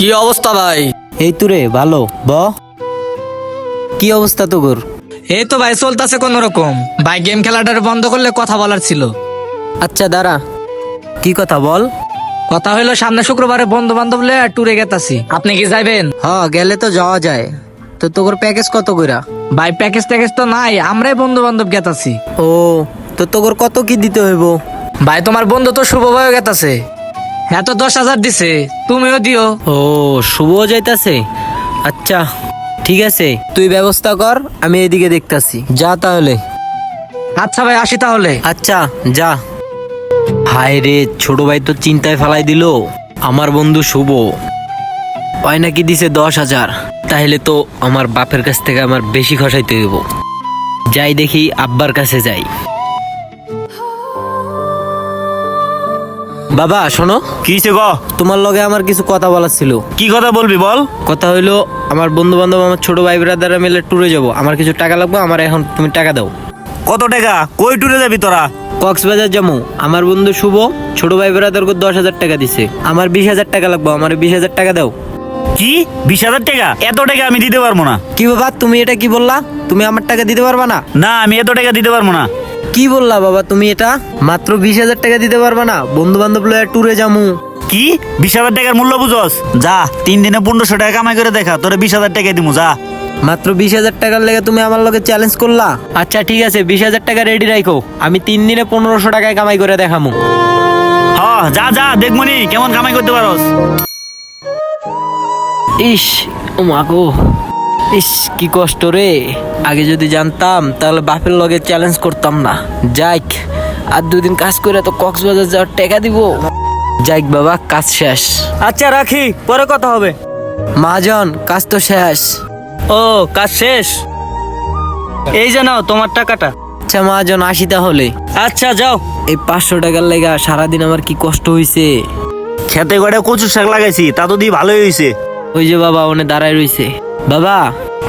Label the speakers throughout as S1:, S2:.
S1: কি অবস্থা ভাই?
S2: এই তো রে ভালো কি অবস্থা তোর?
S1: এই তো ভাই চলতেছে কোন রকম। ভাই গেম খেলাটা বন্ধ করলে কথা বলার ছিল।
S2: আচ্ছা দাঁড়া, কি কথা বল।
S1: কথা হইলো সামনে শুক্রবারে বন্ধু বান্ধব লয়ে ট্যুরে গেতাছি, আপনি কি যাইবেন?
S2: গেলে তো যাওয়া যায়। তো তোর প্যাকেজ কত কইরা?
S1: ভাই প্যাকেজ ট্যাকেজ তো নাই, আমরাই বন্ধু বান্ধব গেতাছি।
S2: ও, তো তোর কত কি দিতে হইব?
S1: ভাই তোমার বন্ধু তো শুভ ভাইও গেতাছে, এত 10,000 দিছে, তুমিও দিও।
S2: ও, শুভ যাইতাছে। আচ্ছা ঠিক আছে, তুই ব্যবস্থা কর, আমি এদিকে দেখতাছি। যা তাহলে।
S1: আচ্ছা ভাই আসি তাহলে।
S2: আচ্ছা যা। হায় রে, ছোট ভাই তো চিন্তায় ফেলাই দিল। আমার বন্ধু শুভ ওই নাকি দিছে 10,000। তাহলে তো আমার বাপের কাছ থেকে আমার বেশি খসাইতে হইব। যাই দেখি, আব্বার কাছে যাই। বাবা শোনো,
S3: কি হইছে গ?
S2: তোমার লগে আমার কিছু কথা বলার ছিল।
S3: কি কথা বলবি বল।
S2: কথা হইলো, আমার বন্ধু বান্ধব, আমার ছোট ভাই ব্রাদাররা মিলে ট্যুরে যাব। আমার কিছু টাকা লাগবে, আমার এখন তুমি টাকা দাও।
S3: কত টাকা? কই টুরে যাবি তোরা?
S2: কক্সবাজার যাবো। আমার বন্ধু শুভ ছোট ভাই ব্রাদারকে 10,000 টাকা দিছে। আমার 20,000 টাকা লাগবে, আমার 20,000 টাকা দাও।
S3: কি 20,000 টাকা? এত টাকা আমি দিতে পারবো না।
S2: কি বাবা, তুমি এটা কি বললা? তুমি আমার টাকা দিতে পারবা না?
S3: না, আমি এত টাকা দিতে পারবো না।
S2: কি বললা বাবা তুমি? এটা মাত্র 20,000 টাকা দিতে পারবা না? বন্ধু বান্ধব লয়ে ট্যুরে যামু।
S3: কি 20,000 টাকার মূল্য বুঝস? যা 3 দিনে 1500 টাকা কামাই করে দেখা, তোরে 20,000 টাকা দিমু। যা।
S2: মাত্র 20,000 টাকার লেগে তুমি আমার লগে চ্যালেঞ্জ করলা? আচ্ছা ঠিক আছে, 20,000 টাকা রেডি রাখো, আমি 3 দিনে 1500 টাকায় কামাই করে দেখামু।
S3: যা যা, দেখমনি কেমন কামাই করতে পারস।
S2: ইস, ও মা গো, ইস কি কষ্ট রে। আগে যদি জানতাম তাহলে বাপের লগে চ্যালেঞ্জ করতাম না। যাইক, আর 2 দিন কাজ করে তো কক্সবাজার যাওয়ার টাকা দিব। যাইক বাবা, কাজ শেষ।
S3: আচ্ছা রাখি, পরে কথা হবে।
S2: মহাজন, কাজ তো শেষ।
S3: ও, কাজ শেষ। এই যে নাও তোমার টাকাটা।
S2: আচ্ছা মহাজন, আসি তাহলে।
S3: আচ্ছা যাও।
S2: এই 500 টাকার লেগা সারাদিন আমার কি কষ্ট হইছে।
S3: খেতে গড়ে কচু শাক লাগাইছি, তা তো দিয়ে ভালোই হয়েছে।
S2: ওই যে বাবা ওনে দাঁড়ায় রইছে। বাবা,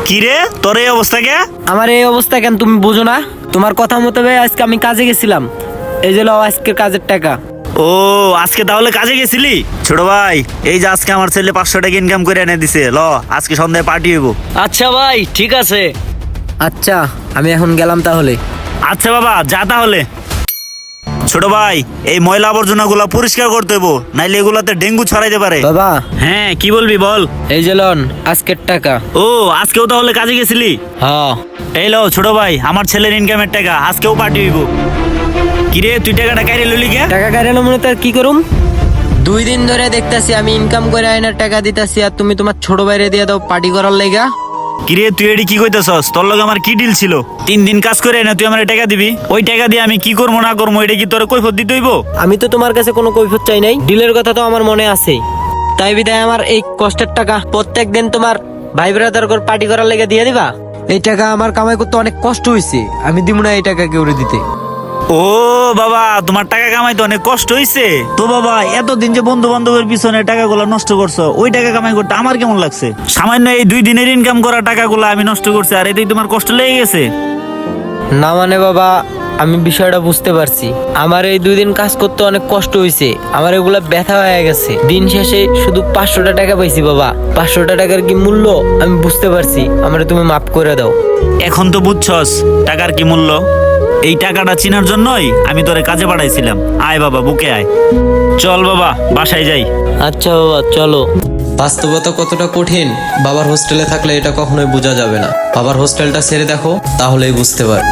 S3: কি রে তোর এই অবস্থা কে?
S2: আমার এই অবস্থা কেন তুমি বুঝো না? তোমার কথা মতো আজকে আমি কাজে গেছিলাম। এই যে লও আজকের কাজের টাকা।
S3: ও, আজকে তাহলে কাজে গেছিলি? ছোট ভাই, এই যে আজকে আমার ছেলে 500 টাকা ইনকাম করে এনে দিছে, ল আজকে সন্ধ্যায় পার্টি হইব।
S1: আচ্ছা ভাই ঠিক আছে।
S2: আচ্ছা আমি এখন গেলাম তাহলে।
S3: আচ্ছা বাবা, যা তাহলে। ছোট ভাই, এই ময়লা আবর্জনা গুলা পরিষ্কার করতে হইব, নাইলে এগুলাতে ডেঙ্গু ছড়াইতে পারে।
S2: বাবা,
S3: হ্যাঁ কি বলবি বল।
S2: এই যে লন আজকের টাকা।
S3: ও, আজকেও তাহলে কাজে গেছিলি?
S2: হ্যাঁ।
S3: এই লো ছোট ভাই, আমার ছেলের ইনকামের টাকা, আজকেও পার্টি হইব। কিরে তুই টাকাটা কাইরে লইলি কে?
S2: টাকা কাটানো মনে তার কি করুম? 2 দিন ধরে দেখতাছি আমি ইনকাম করে আইনার টাকা দিতাছি, আর তুমি তোমার ছোট ভাইরে দিয়ে দাও পার্টি করার লেগা।
S3: কিরে তুই এডি কি কইতেছস? তোর লগে আমার কি ডিল ছিল? 3 দিন কাজ করে না তুই আমার টাকা দিবি? ওই টাকা দিয়ে আমি কি করবো না করবো, এটা কি তোর কৈফত দিতে হইব?
S2: আমি তো তোমার কাছে কোনো কৈফিয়ত চাই নাই, ডিলের কথা তো আমার মনে আছে। তাই বিদায় আমার এই কষ্টের টাকা প্রত্যেক দিন তোমার ভাই ব্রাদার করে পার্টি করার লেগে দিয়ে দিবা। এই টাকা আমার কামাই করতে অনেক কষ্ট হইছে, আমি দিব না এই টাকা কেউ দিতে।
S3: ও বাবা, তোমার টাকা কামাইতে অনেক কষ্ট হইছে তো বাবা। এতদিন যে বন্ধু বান্ধবের পিছনে টাকাগুলো নষ্ট করছো, ওই টাকা কামাই করতে আমার কেমন লাগছে? সামান্য এই 2 দিনের ইনকাম করা টাকাগুলো আমি নষ্ট করছি, আর এতেই তোমার কষ্ট লেগে গেছে?
S2: না মানে বাবা, আমি বিষয়টা বুঝতে পারছি। আমার এই 2 দিন কাজ করতে অনেক কষ্ট হয়েছে, আমার এগুলা ব্যথা হয়ে গেছে। দিন শেষে শুধু 500 টাকা পাইছি বাবা। 500 টাকার কি মূল্য আমি বুঝতে পারছি, আমারে তুমি মাফ করে দাও।
S3: এখন তো বুঝছস টাকার কি মূল্য। এই টাকাটা চিনার জন্যই আমি তোরে কাজে পাঠাইছিলাম। আয় বাবা, বুকে আয়। চল বাবা, বাসায় যাই।
S2: আচ্ছা বাবা চলো। বাস্তবতা কতটা কঠিন বাবার হোস্টেলে থাকলে এটা কখনোই বোঝা যাবে না। বাবার হোস্টেলটা ছেড়ে দেখো, তাহলেই বুঝতে পারবে।